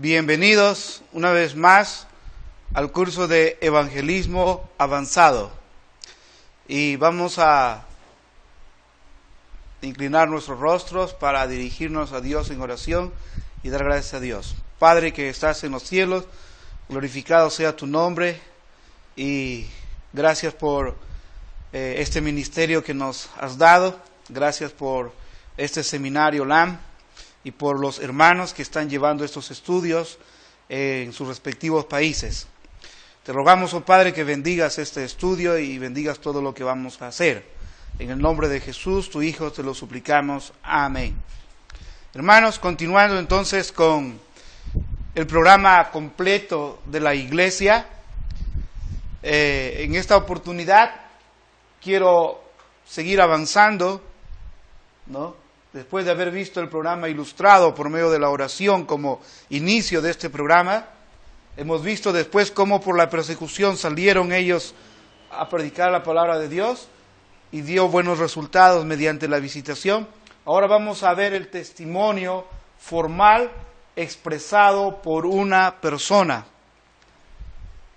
Bienvenidos una vez más al curso de Evangelismo Avanzado. Y vamos a inclinar nuestros rostros para dirigirnos a Dios en oración y dar gracias a Dios. Padre que estás en los cielos, glorificado sea tu nombre y gracias por este ministerio que nos has dado. Gracias por este seminario LAM y por los hermanos que están llevando estos estudios en sus respectivos países. Te rogamos, oh Padre, que bendigas este estudio y bendigas todo lo que vamos a hacer. En el nombre de Jesús, tu Hijo, te lo suplicamos. Amén. Hermanos, continuando entonces con el programa completo de la iglesia, en esta oportunidad quiero seguir avanzando, ¿no? Después de haber visto el programa ilustrado por medio de la oración como inicio de este programa, hemos visto después cómo por la persecución salieron ellos a predicar la palabra de Dios y dio buenos resultados mediante la visitación. Ahora vamos a ver el testimonio formal expresado por una persona.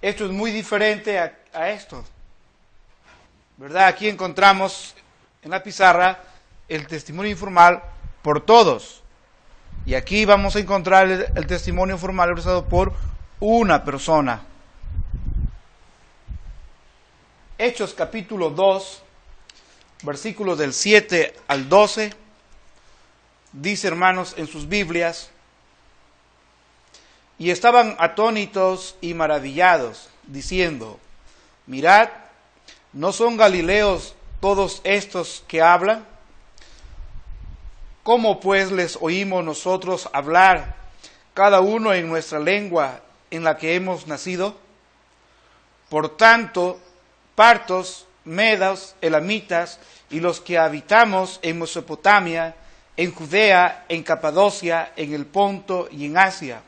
Esto es muy diferente a esto, ¿verdad? Aquí encontramos en la pizarra el testimonio informal por todos. Y aquí vamos a encontrar el testimonio formal expresado por una persona. Hechos capítulo 2, versículos del 7 al 12, dice, hermanos, en sus Biblias: y estaban atónitos y maravillados, diciendo: mirad, ¿no son galileos todos estos que hablan? ¿Cómo pues les oímos nosotros hablar, cada uno en nuestra lengua en la que hemos nacido? Por tanto, partos, medas, elamitas y los que habitamos en Mesopotamia, en Judea, en Capadocia, en el Ponto y en Asia,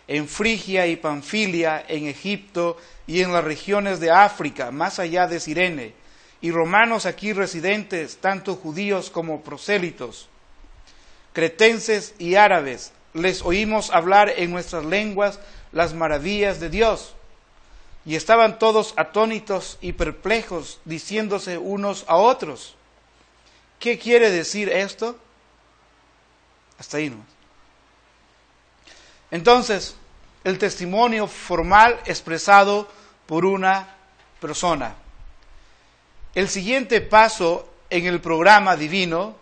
en Frigia y Panfilia, en Egipto y en las regiones de África, más allá de Cirene, y romanos aquí residentes, tanto judíos como prosélitos, cretenses y árabes, les oímos hablar en nuestras lenguas las maravillas de Dios. Y estaban todos atónitos y perplejos, diciéndose unos a otros: ¿qué quiere decir esto? Hasta ahí nomás. Entonces, el testimonio formal expresado por una persona. El siguiente paso en el programa divino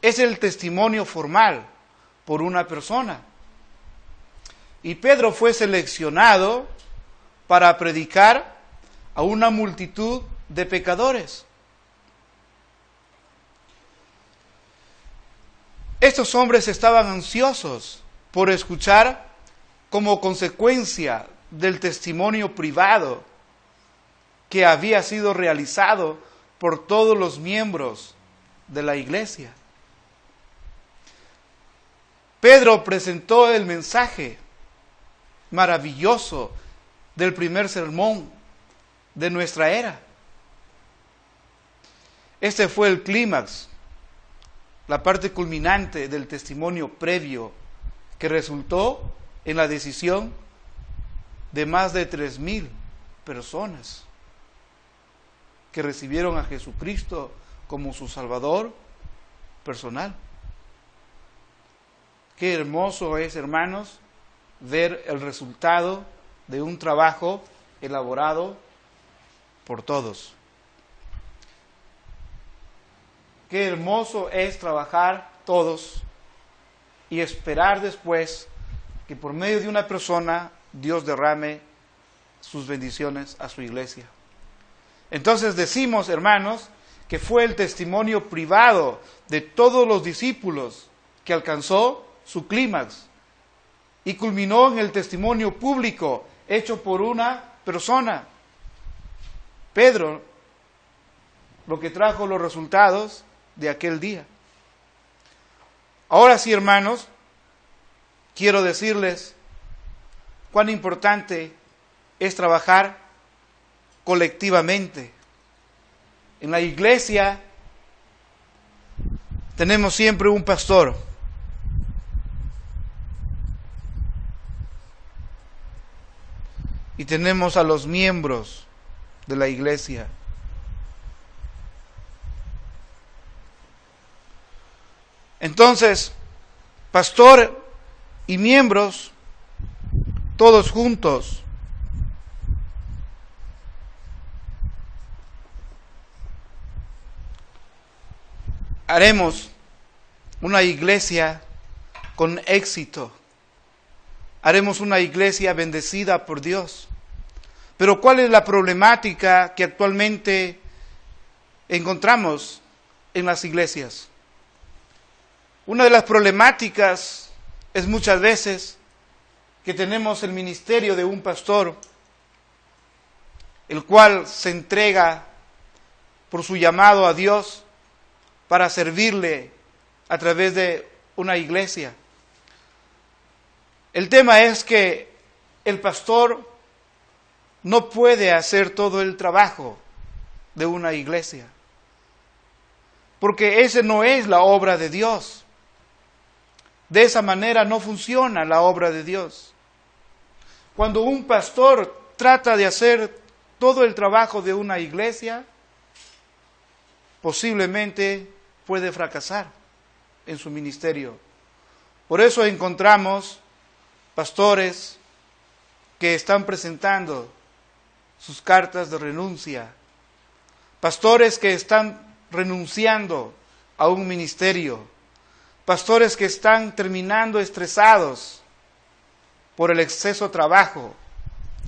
es el testimonio formal por una persona. Y Pedro fue seleccionado para predicar a una multitud de pecadores. Estos hombres estaban ansiosos por escuchar, como consecuencia del testimonio privado que había sido realizado por todos los miembros de la iglesia. Pedro presentó el mensaje maravilloso del primer sermón de nuestra era. Este fue el clímax, la parte culminante del testimonio previo que resultó en la decisión de más de 3,000 personas que recibieron a Jesucristo como su Salvador personal. Qué hermoso es, hermanos, ver el resultado de un trabajo elaborado por todos. Qué hermoso es trabajar todos y esperar después que por medio de una persona Dios derrame sus bendiciones a su iglesia. Entonces decimos, hermanos, que fue el testimonio privado de todos los discípulos que alcanzó su clímax y culminó en el testimonio público hecho por una persona, Pedro, lo que trajo los resultados de aquel día. Ahora sí, hermanos, quiero decirles cuán importante es trabajar colectivamente. En la iglesia tenemos siempre un pastor. y tenemos a los miembros de la iglesia. Entonces, pastor y miembros, todos juntos, haremos una iglesia con éxito. Haremos una iglesia bendecida por Dios. Pero ¿cuál es la problemática que actualmente encontramos en las iglesias? Una de las problemáticas es muchas veces que tenemos el ministerio de un pastor, el cual se entrega por su llamado a Dios para servirle a través de una iglesia. El tema es que el pastor no puede hacer todo el trabajo de una iglesia, porque esa no es la obra de Dios. De esa manera no funciona la obra de Dios. Cuando un pastor trata de hacer todo el trabajo de una iglesia, posiblemente puede fracasar en su ministerio. Por eso encontramos pastores que están presentando sus cartas de renuncia, pastores que están renunciando a un ministerio, pastores que están terminando estresados por el exceso de trabajo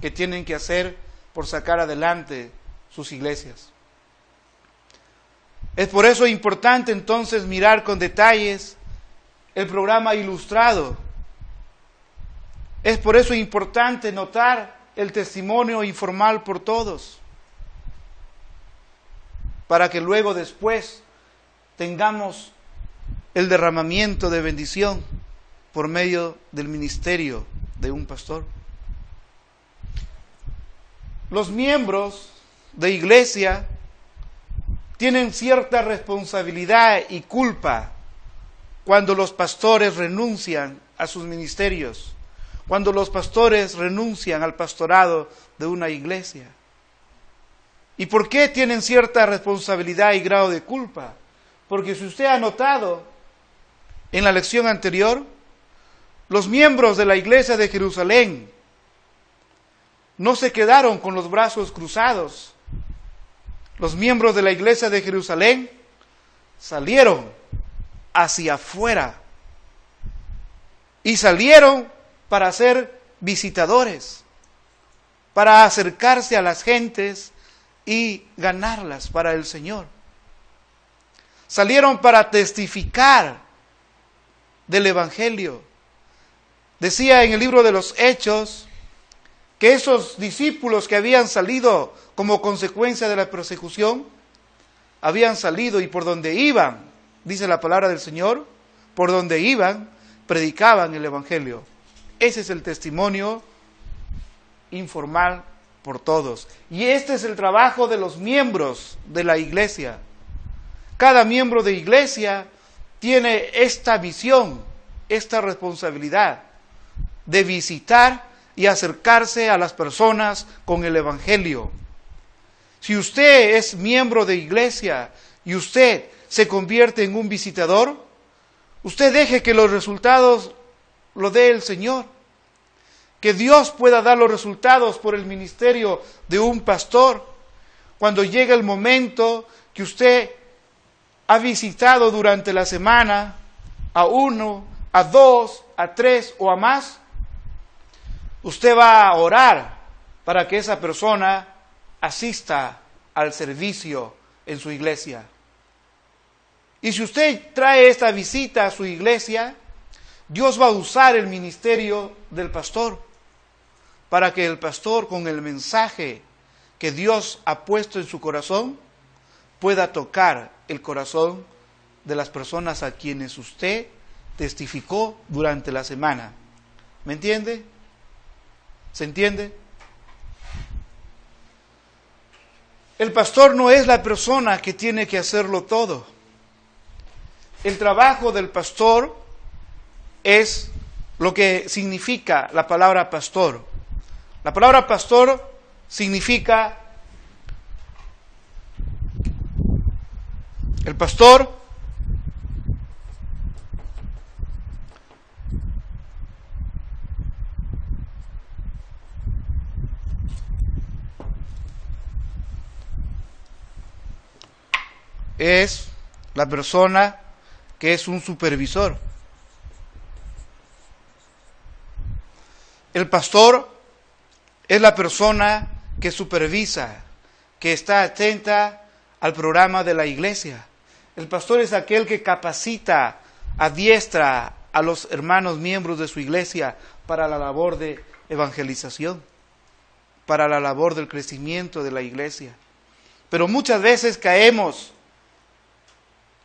que tienen que hacer por sacar adelante sus iglesias. Es por eso importante entonces mirar con detalles el programa ilustrado. Es por eso importante notar el testimonio informal por todos, para que luego después tengamos el derramamiento de bendición por medio del ministerio de un pastor. Los miembros de iglesia tienen cierta responsabilidad y culpa cuando los pastores renuncian a sus ministerios, cuando los pastores renuncian al pastorado de una iglesia. ¿Y por qué tienen cierta responsabilidad y grado de culpa? Porque si usted ha notado en la lección anterior, los miembros de la iglesia de Jerusalén no se quedaron con los brazos cruzados. Los miembros de la iglesia de Jerusalén salieron hacia afuera y salieron para ser visitadores, para acercarse a las gentes y ganarlas para el Señor. Salieron para testificar del Evangelio. Decía en el libro de los Hechos que esos discípulos que habían salido como consecuencia de la persecución, habían salido y por donde iban, dice la palabra del Señor, por donde iban, predicaban el Evangelio. Ese es el testimonio informal por todos. Y este es el trabajo de los miembros de la iglesia. Cada miembro de iglesia tiene esta visión, esta responsabilidad de visitar y acercarse a las personas con el Evangelio. Si usted es miembro de iglesia y usted se convierte en un visitador, usted deje que los resultados lo dé el Señor. Que Dios pueda dar los resultados por el ministerio de un pastor. Cuando llegue el momento que usted ha visitado durante la semana a 1, a 2, a 3 o a más, usted va a orar para que esa persona asista al servicio en su iglesia. Y si usted trae esta visita a su iglesia, Dios va a usar el ministerio del pastor para que el pastor, con el mensaje que Dios ha puesto en su corazón, pueda tocar el corazón de las personas a quienes usted testificó durante la semana. ¿Me entiende? ¿Se entiende? El pastor no es la persona que tiene que hacerlo todo. El trabajo del pastor es lo que significa la palabra pastor. La palabra pastor significa el pastor es la persona que es un supervisor. El pastor es la persona que supervisa, que está atenta al programa de la iglesia. El pastor es aquel que capacita, adiestra a los hermanos miembros de su iglesia para la labor de evangelización, para la labor del crecimiento de la iglesia. Pero muchas veces caemos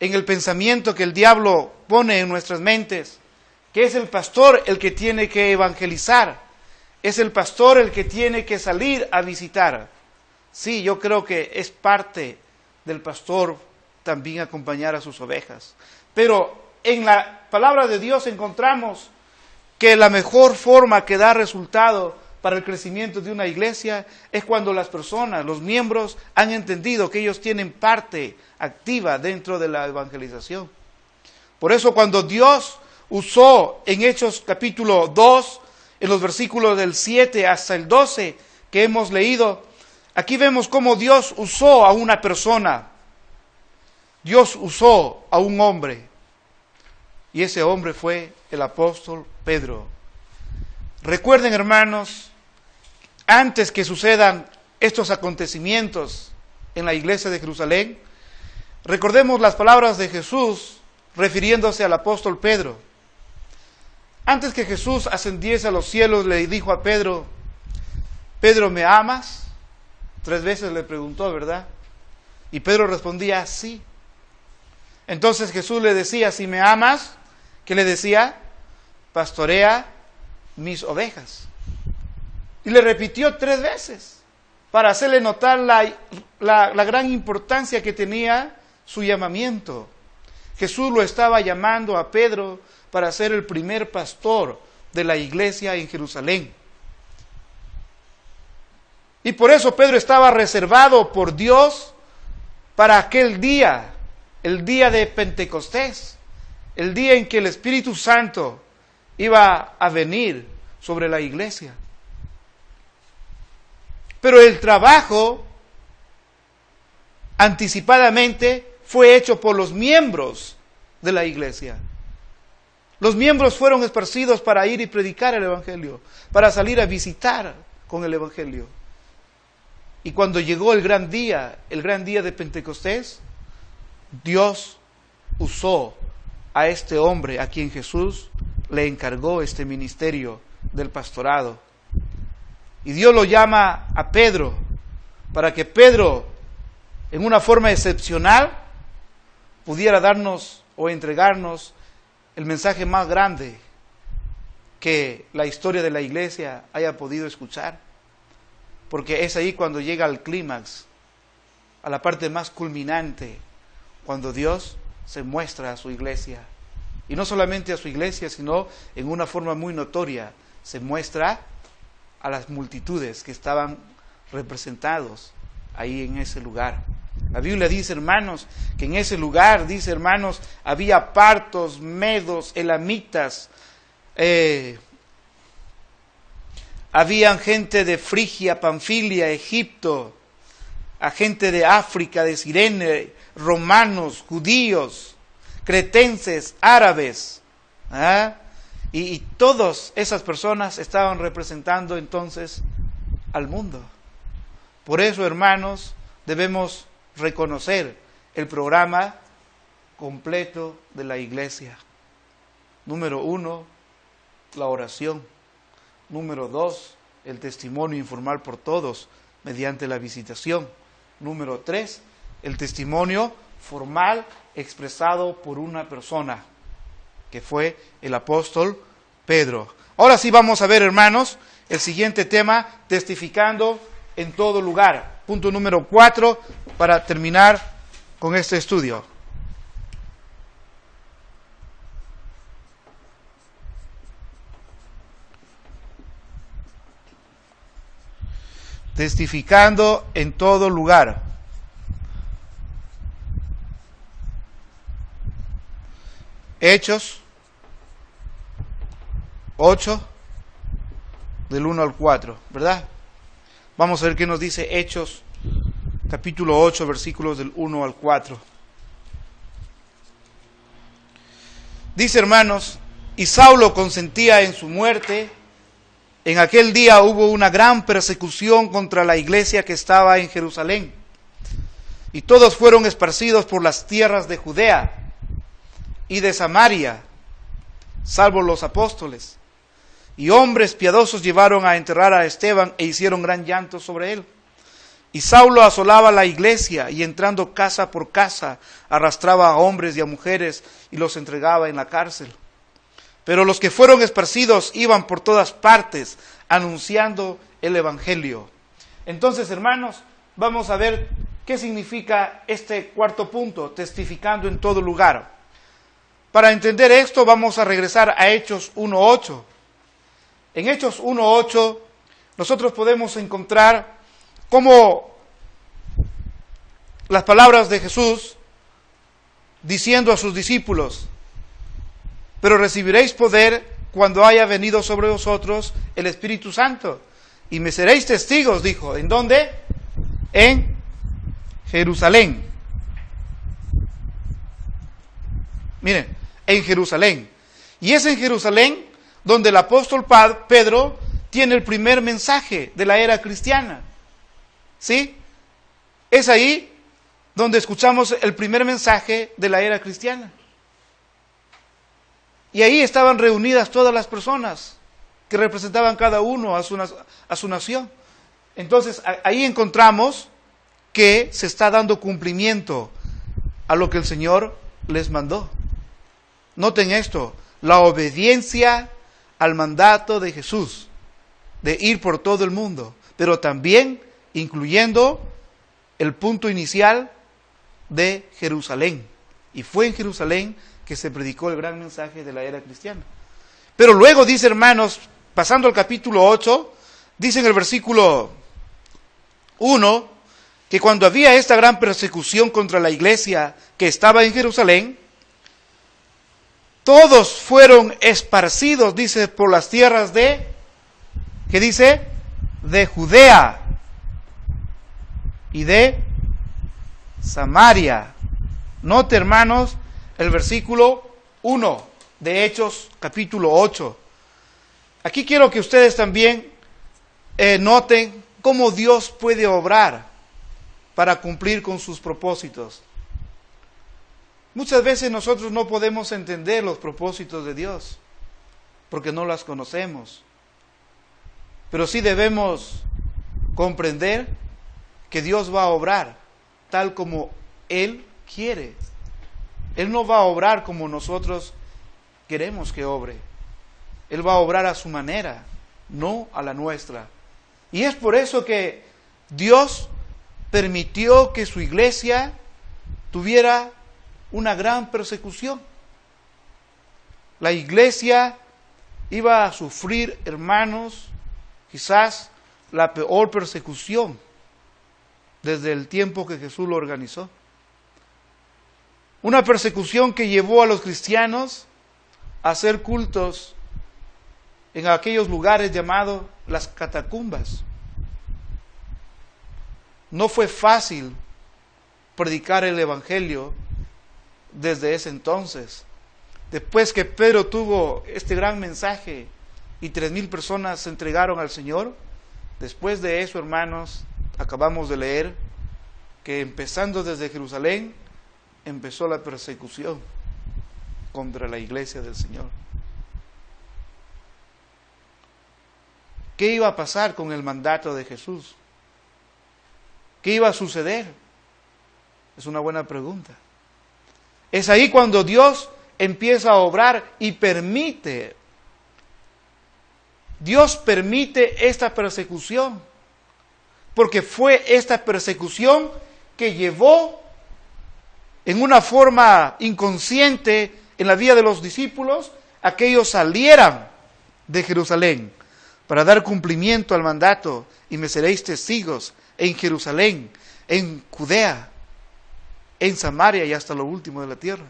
en el pensamiento que el diablo pone en nuestras mentes, que es el pastor el que tiene que evangelizar, es el pastor el que tiene que salir a visitar. Sí, yo creo que es parte del pastor también acompañar a sus ovejas. Pero en la palabra de Dios encontramos que la mejor forma que da resultado para el crecimiento de una iglesia es cuando las personas, los miembros, han entendido que ellos tienen parte activa dentro de la evangelización. Por eso cuando Dios usó en Hechos capítulo 2, en los versículos del 7 hasta el 12 que hemos leído, aquí vemos cómo Dios usó a una persona. Dios usó a un hombre. Y ese hombre fue el apóstol Pedro. Recuerden, hermanos, antes que sucedan estos acontecimientos en la iglesia de Jerusalén, recordemos las palabras de Jesús refiriéndose al apóstol Pedro. Antes que Jesús ascendiese a los cielos, le dijo a Pedro, Pedro, ¿me amas? 3 veces le preguntó, ¿verdad? Y Pedro respondía, sí. Entonces Jesús le decía, si me amas, ¿qué le decía? Pastorea mis ovejas. Y le repitió 3 veces para hacerle notar la gran importancia que tenía su llamamiento. Jesús lo estaba llamando a Pedro para ser el primer pastor de la iglesia en Jerusalén. Y por eso Pedro estaba reservado por Dios para aquel día, el día de Pentecostés, el día en que el Espíritu Santo iba a venir sobre la iglesia. Pero el trabajo anticipadamente fue hecho por los miembros de la iglesia. Los miembros fueron esparcidos para ir y predicar el Evangelio, para salir a visitar con el Evangelio. Y cuando llegó el gran día de Pentecostés, Dios usó a este hombre a quien Jesús le encargó este ministerio del pastorado. Y Dios lo llama a Pedro para que Pedro, en una forma excepcional, pudiera darnos o entregarnos el mensaje más grande que la historia de la iglesia haya podido escuchar. Porque es ahí cuando llega al clímax, a la parte más culminante, cuando Dios se muestra a su iglesia. Y no solamente a su iglesia, sino en una forma muy notoria, se muestra a las multitudes que estaban representados ahí en ese lugar. La Biblia dice, hermanos, que en ese lugar, dice, hermanos, había partos, medos, elamitas, habían gente de Frigia, Panfilia, Egipto, a gente de África, de Cirene, romanos, judíos, cretenses, árabes, y todas esas personas estaban representando entonces al mundo. Por eso, hermanos, debemos reconocer el programa completo de la iglesia. Número 1, la oración. Número 2, el testimonio informal por todos mediante la visitación. Número 3, el testimonio formal expresado por una persona, que fue el apóstol Pedro. Ahora sí vamos a ver, hermanos, el siguiente tema, testificando en todo lugar. Punto número 4, para terminar con este estudio. testificando en todo lugar. Hechos 8, del 1 al 4, ¿verdad? Vamos a ver qué nos dice Hechos, capítulo 8, versículos del 1 al 4. Dice, hermanos, y Saulo consentía en su muerte. En aquel día hubo una gran persecución contra la iglesia que estaba en Jerusalén, y todos fueron esparcidos por las tierras de Judea y de Samaria, salvo los apóstoles. Y hombres piadosos llevaron a enterrar a Esteban e hicieron gran llanto sobre él. Y Saulo asolaba la iglesia y entrando casa por casa arrastraba a hombres y a mujeres y los entregaba en la cárcel. Pero los que fueron esparcidos iban por todas partes anunciando el evangelio. Entonces, hermanos, vamos a ver qué significa este cuarto punto, testificando en todo lugar. Para entender esto vamos a regresar a Hechos 1:8. En Hechos 1:8 nosotros podemos encontrar cómo las palabras de Jesús diciendo a sus discípulos, pero recibiréis poder cuando haya venido sobre vosotros el Espíritu Santo, y me seréis testigos, dijo. ¿En dónde? En Jerusalén. Miren, en Jerusalén. Y es en Jerusalén donde el apóstol Pedro tiene el primer mensaje de la era cristiana. ¿Sí? Es ahí donde escuchamos el primer mensaje de la era cristiana. Y ahí estaban reunidas todas las personas que representaban cada uno a su nación. Entonces, ahí encontramos que se está dando cumplimiento a lo que el Señor les mandó. Noten esto, la obediencia al mandato de Jesús, de ir por todo el mundo, pero también incluyendo el punto inicial de Jerusalén. Y fue en Jerusalén que se predicó el gran mensaje de la era cristiana. Pero luego dice, hermanos, pasando al capítulo 8, dice en el versículo 1, que cuando había esta gran persecución contra la iglesia que estaba en Jerusalén, todos fueron esparcidos, dice, por las tierras de, ¿qué dice? De Judea y de Samaria. Note, hermanos, el versículo 1 de Hechos, capítulo 8. Aquí quiero que ustedes también noten cómo Dios puede obrar para cumplir con sus propósitos. Muchas veces nosotros no podemos entender los propósitos de Dios, porque no las conocemos. Pero sí debemos comprender que Dios va a obrar tal como Él quiere. Él no va a obrar como nosotros queremos que obre. Él va a obrar a su manera, no a la nuestra. Y es por eso que Dios permitió que su iglesia tuviera una gran persecución. La iglesia iba a sufrir, hermanos, quizás la peor persecución desde el tiempo que Jesús lo organizó. Una persecución que llevó a los cristianos a hacer cultos en aquellos lugares llamados las catacumbas. No fue fácil predicar el evangelio desde ese entonces. Después que Pedro tuvo este gran mensaje y 3,000 personas se entregaron al Señor, después de eso, hermanos, acabamos de leer que empezando desde Jerusalén, empezó la persecución contra la iglesia del Señor. ¿Qué iba a pasar con el mandato de Jesús? ¿Qué iba a suceder? Es una buena pregunta. Es ahí cuando Dios empieza a obrar y permite. Dios permite esta persecución, porque fue esta persecución que llevó en una forma inconsciente en la vida de los discípulos a que ellos salieran de Jerusalén para dar cumplimiento al mandato, y me seréis testigos en Jerusalén, en Judea, en Samaria y hasta lo último de la tierra.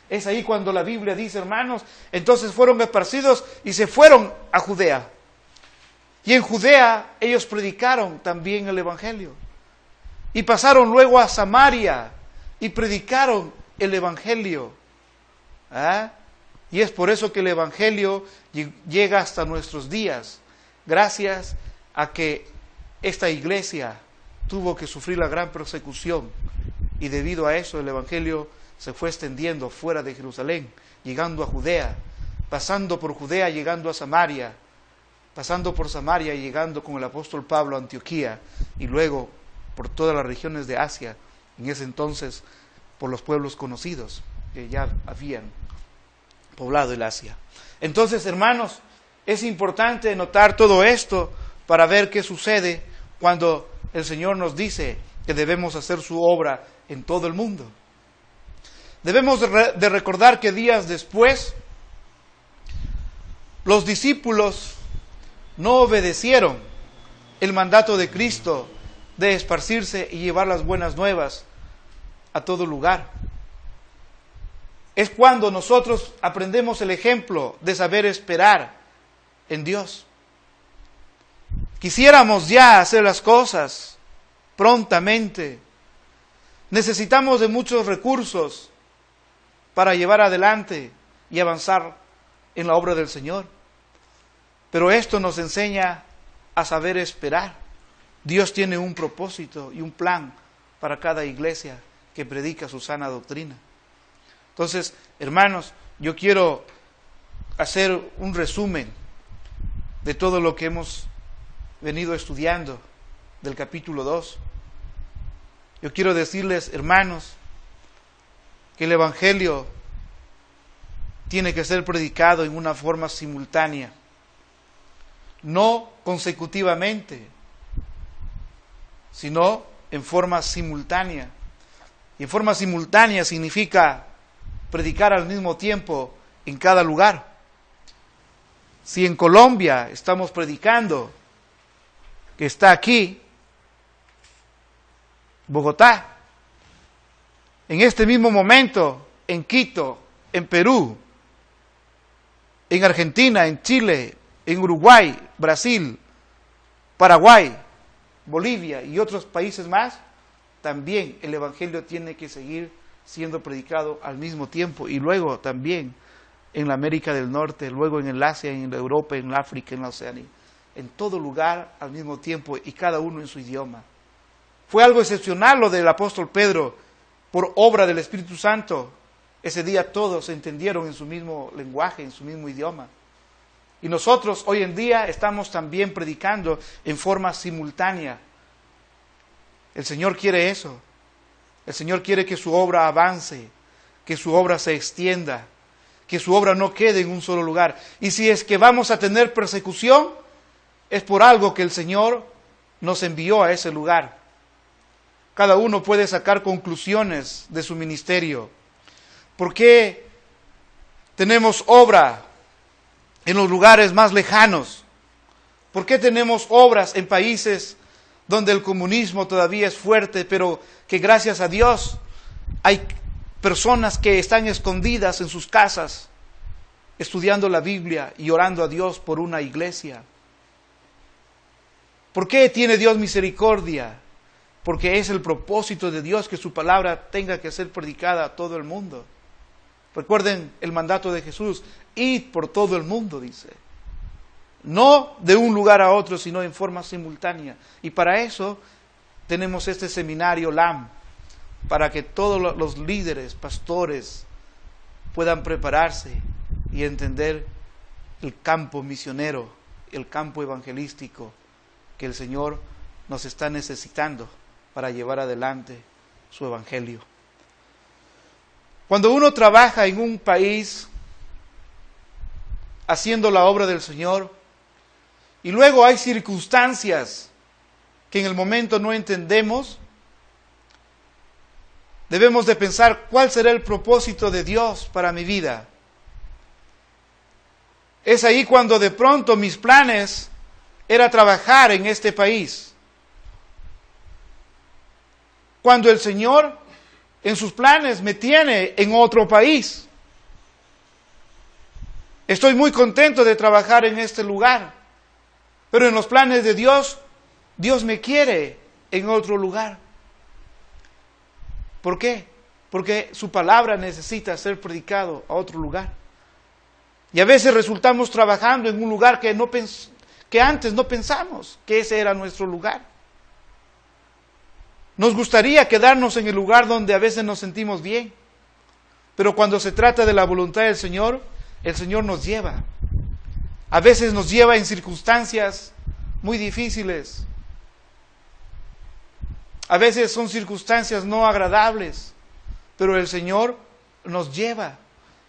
Es ahí cuando la Biblia dice, hermanos, entonces fueron esparcidos y se fueron a Judea. Y en Judea ellos predicaron también el Evangelio. Y pasaron luego a Samaria y predicaron el Evangelio. ¿Ah? Y es por eso que el Evangelio llega hasta nuestros días, gracias a que esta iglesia tuvo que sufrir la gran persecución, y debido a eso el Evangelio se fue extendiendo fuera de Jerusalén, llegando a Judea, pasando por Judea, llegando a Samaria, pasando por Samaria y llegando con el apóstol Pablo a Antioquía, y luego por todas las regiones de Asia, en ese entonces por los pueblos conocidos que ya habían poblado el Asia. Entonces, hermanos, es importante notar todo esto para ver qué sucede cuando el Señor nos dice que debemos hacer su obra en todo el mundo. Debemos de recordar que días después los discípulos no obedecieron el mandato de Cristo de esparcirse y llevar las buenas nuevas a todo lugar. Es cuando nosotros aprendemos el ejemplo de saber esperar en Dios. Quisiéramos ya hacer las cosas prontamente. Necesitamos de muchos recursos para llevar adelante y avanzar en la obra del Señor. Pero esto nos enseña a saber esperar. Dios tiene un propósito y un plan para cada iglesia que predica su sana doctrina. Entonces, hermanos, yo quiero hacer un resumen de todo lo que hemos venido estudiando del capítulo 2. Yo quiero decirles, hermanos, que el Evangelio tiene que ser predicado en una forma simultánea, no consecutivamente, sino en forma simultánea. Y en forma simultánea significa predicar al mismo tiempo en cada lugar. Si en Colombia estamos predicando, que está aquí, Bogotá, en este mismo momento, en Quito, en Perú, en Argentina, en Chile, en Uruguay, Brasil, Paraguay, Bolivia y otros países más, también el Evangelio tiene que seguir siendo predicado al mismo tiempo, y luego también en la América del Norte, luego en el Asia, en la Europa, en la África, en la Oceanía, en todo lugar al mismo tiempo, y cada uno en su idioma. Fue algo excepcional lo del apóstol Pedro, por obra del Espíritu Santo. Ese día todos entendieron en su mismo lenguaje, en su mismo idioma. Y nosotros hoy en día estamos también predicando en forma simultánea. El Señor quiere eso. El Señor quiere que su obra avance, que su obra se extienda, que su obra no quede en un solo lugar. Y si es que vamos a tener persecución, es por algo que el Señor nos envió a ese lugar. Cada uno puede sacar conclusiones de su ministerio. ¿Por qué tenemos obra en los lugares más lejanos? ¿Por qué tenemos obras en países donde el comunismo todavía es fuerte, pero que gracias a Dios hay personas que están escondidas en sus casas, estudiando la Biblia y orando a Dios por una iglesia? ¿Por qué tiene Dios misericordia? Porque es el propósito de Dios que su palabra tenga que ser predicada a todo el mundo. Recuerden el mandato de Jesús: id por todo el mundo, dice. No de un lugar a otro, sino en forma simultánea. Y para eso tenemos este seminario LAM, para que todos los líderes, pastores, puedan prepararse y entender el campo misionero, el campo evangelístico que el Señor nos está necesitando para llevar adelante su evangelio. Cuando uno trabaja en un país haciendo la obra del Señor, y luego hay circunstancias que en el momento no entendemos, debemos de pensar cuál será el propósito de Dios para mi vida. Es ahí cuando de pronto mis planes era trabajar en este país, cuando el Señor en sus planes me tiene en otro país. Estoy muy contento de trabajar en este lugar, pero en los planes de Dios, Dios me quiere en otro lugar. ¿Por qué? Porque su palabra necesita ser predicado a otro lugar. Y a veces resultamos trabajando en un lugar que antes no pensamos que ese era nuestro lugar. Nos gustaría quedarnos en el lugar donde a veces nos sentimos bien, pero cuando se trata de la voluntad del Señor, el Señor nos lleva. A veces nos lleva en circunstancias muy difíciles. A veces son circunstancias no agradables, pero el Señor nos lleva.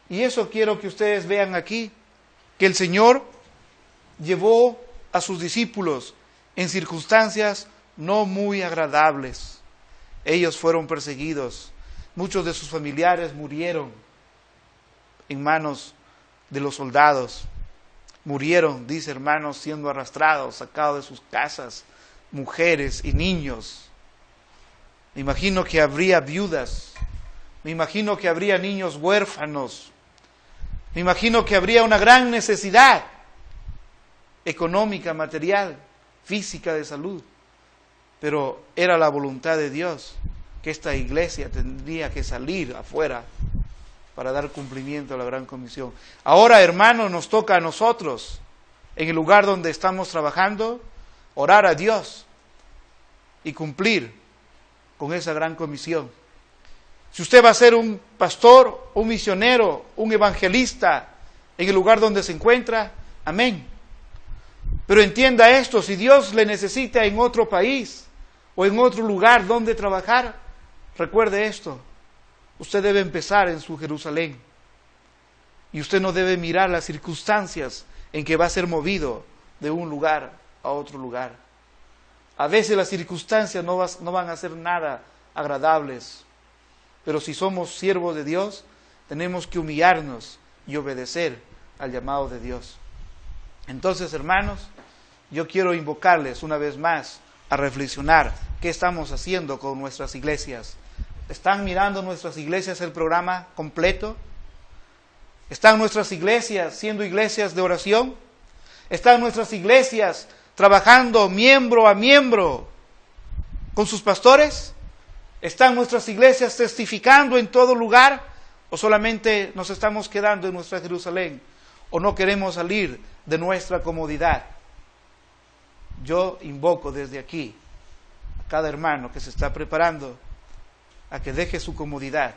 Y eso quiero que ustedes vean aquí, que el Señor llevó a sus discípulos en circunstancias no muy agradables. Ellos fueron perseguidos, muchos de sus familiares murieron en manos de los soldados. Murieron, dice hermanos, siendo arrastrados, sacados de sus casas, mujeres y niños. Me imagino que habría viudas, me imagino que habría niños huérfanos, me imagino que habría una gran necesidad económica, material, física, de salud. Pero era la voluntad de Dios que esta iglesia tendría que salir afuera para dar cumplimiento a la gran comisión. Ahora, hermanos, nos toca a nosotros, en el lugar donde estamos trabajando, orar a Dios y cumplir con esa gran comisión. Si usted va a ser un pastor, un misionero, un evangelista en el lugar donde se encuentra, amén. Pero entienda esto, si Dios le necesita en otro país o en otro lugar donde trabajar, recuerde esto, usted debe empezar en su Jerusalén. Y usted no debe mirar las circunstancias en que va a ser movido de un lugar a otro lugar. A veces las circunstancias no van a ser nada agradables, pero si somos siervos de Dios, tenemos que humillarnos y obedecer al llamado de Dios. Entonces, hermanos, yo quiero invocarles una vez más a reflexionar qué estamos haciendo con nuestras iglesias. ¿Están mirando nuestras iglesias el programa completo? ¿Están nuestras iglesias siendo iglesias de oración? ¿Están nuestras iglesias trabajando miembro a miembro con sus pastores? ¿Están nuestras iglesias testificando en todo lugar? ¿O solamente nos estamos quedando en nuestra Jerusalén? ¿O no queremos salir de nuestra comodidad? Yo invoco desde aquí a cada hermano que se está preparando a que deje su comodidad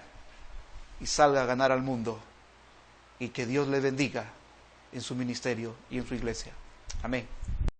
y salga a ganar al mundo, y que Dios le bendiga en su ministerio y en su iglesia. Amén.